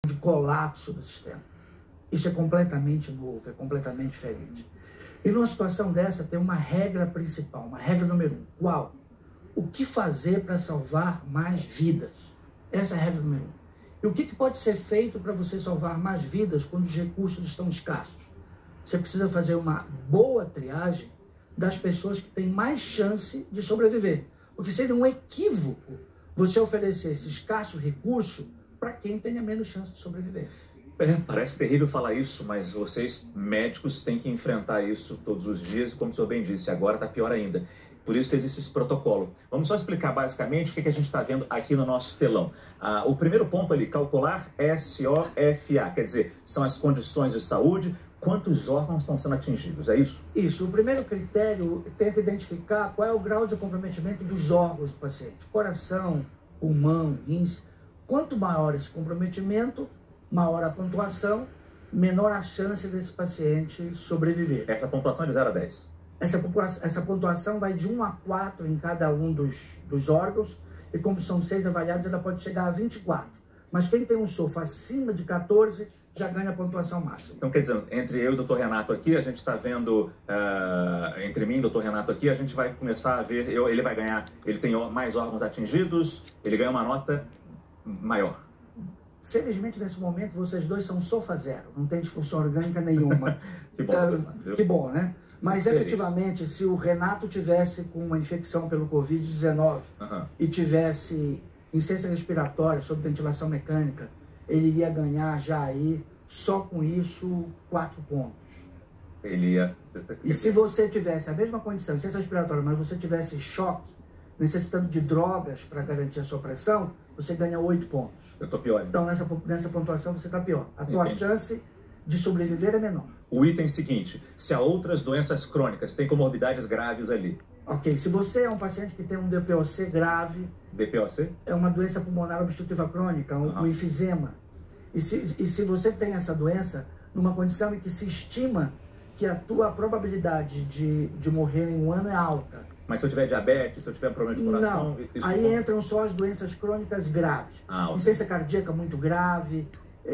de colapso do sistema. Isso é completamente novo, é completamente diferente. E numa situação dessa tem uma regra principal, uma regra número 1. Qual? O que fazer para salvar mais vidas? Essa é a regra número 1. E o que pode ser feito para você salvar mais vidas quando os recursos estão escassos? Você precisa fazer uma boa triagem das pessoas que têm mais chance de sobreviver. Porque seria um equívoco você oferecer esse escasso recurso para quem tenha menos chance de sobreviver. Parece terrível falar isso, mas vocês, médicos, têm que enfrentar isso todos os dias, e como o senhor bem disse, agora está pior ainda. Por isso que existe esse protocolo. Vamos só explicar basicamente o que a gente está vendo aqui no nosso telão. O primeiro ponto ali, calcular SOFA, quer dizer, são as condições de saúde, quantos órgãos estão sendo atingidos, é isso? Isso. O primeiro critério tenta identificar qual é o grau de comprometimento dos órgãos do paciente. Coração, pulmão, rins. Quanto maior esse comprometimento, maior a pontuação, menor a chance desse paciente sobreviver. Essa pontuação é de 0 a 10? Essa pontuação vai de 1 a 4 em cada um dos órgãos, e como são 6 avaliados, ela pode chegar a 24. Mas quem tem um SOFA acima de 14 já ganha a pontuação máxima. Então, quer dizer, entre eu e o Dr. Renato aqui, a gente está vendo, entre mim e o Dr. Renato aqui, a gente vai começar a ver, ele vai ganhar, ele tem mais órgãos atingidos, ele ganha uma nota maior. Felizmente, nesse momento, vocês dois são SOFA 0, não tem disfunção orgânica nenhuma. Que bom, que bom, né? Mas, efetivamente, se o Renato tivesse com uma infecção pelo Covid-19 e tivesse insuficiência respiratória sob ventilação mecânica, ele iria ganhar já aí, só com isso, 4 pontos. Ele ia... E se você tivesse a mesma condição, insuficiência respiratória, mas você tivesse choque, necessitando de drogas para garantir a sua pressão, você ganha 8 pontos. Eu tô pior. Então, nessa pontuação, você está pior. A tua chance de sobreviver é menor. O item seguinte, se há outras doenças crônicas, tem comorbidades graves ali. Ok, se você é um paciente que tem um DPOC grave... DPOC? É uma doença pulmonar obstrutiva crônica, um enfisema. E se você tem essa doença, numa condição em que se estima que a tua probabilidade de morrer em um ano é alta. Mas se eu tiver diabetes, se eu tiver problema de coração... Não, aí entram só as doenças crônicas graves. Insuficiência cardíaca muito grave,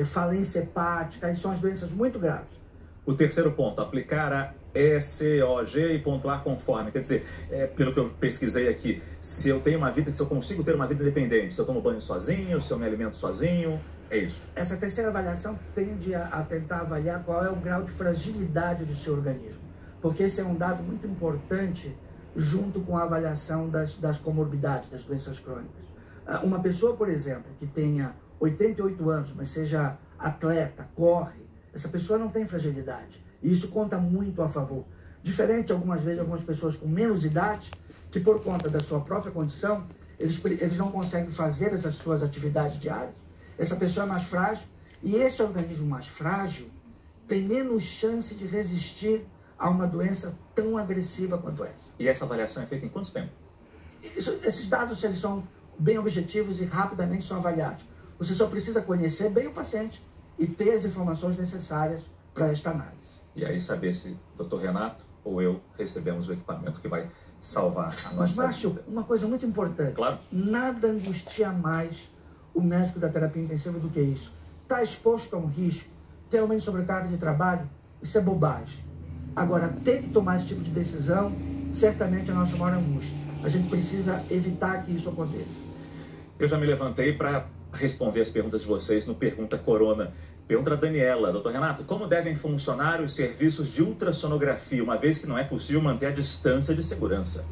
falência hepática, aí são as doenças muito graves. O terceiro ponto, aplicar a ECOG e pontuar conforme. Quer dizer, pelo que eu pesquisei aqui, se eu tenho uma vida, se eu consigo ter uma vida independente, se eu tomo banho sozinho, se eu me alimento sozinho, é isso. Essa terceira avaliação tende a tentar avaliar qual é o grau de fragilidade do seu organismo, porque esse é um dado muito importante junto com a avaliação das comorbidades, das doenças crônicas. Uma pessoa, por exemplo, que tenha 88 anos, mas seja atleta, corre, essa pessoa não tem fragilidade. E isso conta muito a favor. Diferente, algumas vezes, algumas pessoas com menos idade, que por conta da sua própria condição, eles não conseguem fazer essas suas atividades diárias. Essa pessoa é mais frágil, e esse organismo mais frágil tem menos chance de resistir a uma doença tão agressiva quanto essa. E essa avaliação é feita em quanto tempo? Esses dados, eles são bem objetivos e rapidamente são avaliados. Você só precisa conhecer bem o paciente e ter as informações necessárias para esta análise. E aí saber se o Dr. Renato ou eu recebemos o equipamento que vai salvar a nossa Mas, Márcio, vida. uma coisa muito importante. Claro. Nada angustia mais o médico da terapia intensiva do que isso. Está exposto a um risco, ter aumento de sobrecarga de trabalho, isso é bobagem. Agora, ter que tomar esse tipo de decisão, certamente é a nossa maior angústia. A gente precisa evitar que isso aconteça. Eu já me levantei para responder as perguntas de vocês no Pergunta Corona. Pergunta da Daniela. Doutor Renato, como devem funcionar os serviços de ultrassonografia, uma vez que não é possível manter a distância de segurança?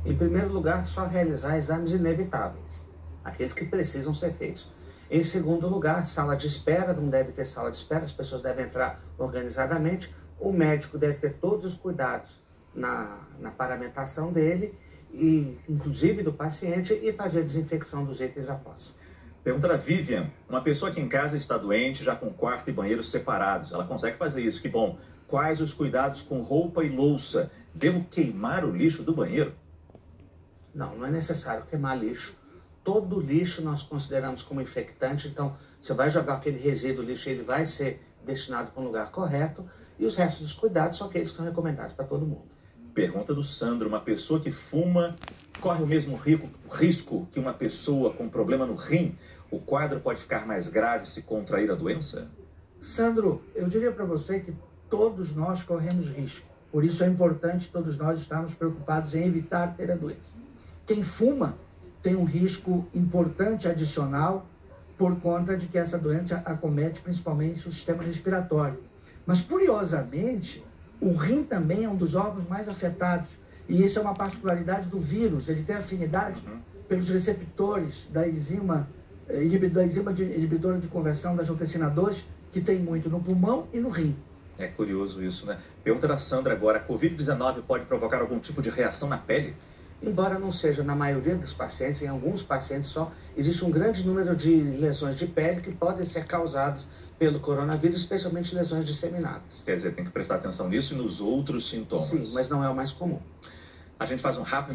Em primeiro lugar, só realizar exames inevitáveis, aqueles que precisam ser feitos. Em segundo lugar, sala de espera, não deve ter sala de espera, as pessoas devem entrar organizadamente. O médico deve ter todos os cuidados na paramentação dele, e inclusive do paciente, e fazer a desinfecção dos itens após. Pergunta da Vivian. Uma pessoa que em casa está doente, já com quarto e banheiro separados, ela consegue fazer isso, que bom. Quais os cuidados com roupa e louça? Devo queimar o lixo do banheiro? Não, não é necessário queimar lixo. Todo lixo nós consideramos como infectante, então você vai jogar aquele resíduo lixo, ele vai ser destinado para um lugar correto, e os restos dos cuidados são aqueles que são recomendados para todo mundo. Pergunta do Sandro. Uma pessoa que fuma corre o mesmo risco que uma pessoa com problema no rim? o quadro pode ficar mais grave se contrair a doença? Sandro, eu diria para você que todos nós corremos risco. Por isso é importante todos nós estarmos preocupados em evitar ter a doença. Quem fuma tem um risco importante adicional por conta de que essa doença acomete principalmente o sistema respiratório. Mas, curiosamente, o rim também é um dos órgãos mais afetados. E isso é uma particularidade do vírus. Ele tem afinidade pelos receptores da enzima inibidora de conversão da angiotensina 2, que tem muito no pulmão e no rim. É curioso isso, né? Pergunta da Sandra agora, a Covid-19 pode provocar algum tipo de reação na pele? Embora não seja na maioria dos pacientes, em alguns pacientes só, existe um grande número de lesões de pele que podem ser causadas pelo coronavírus, especialmente lesões disseminadas. Quer dizer, tem que prestar atenção nisso e nos outros sintomas. Sim, mas não é o mais comum. A gente faz um rápido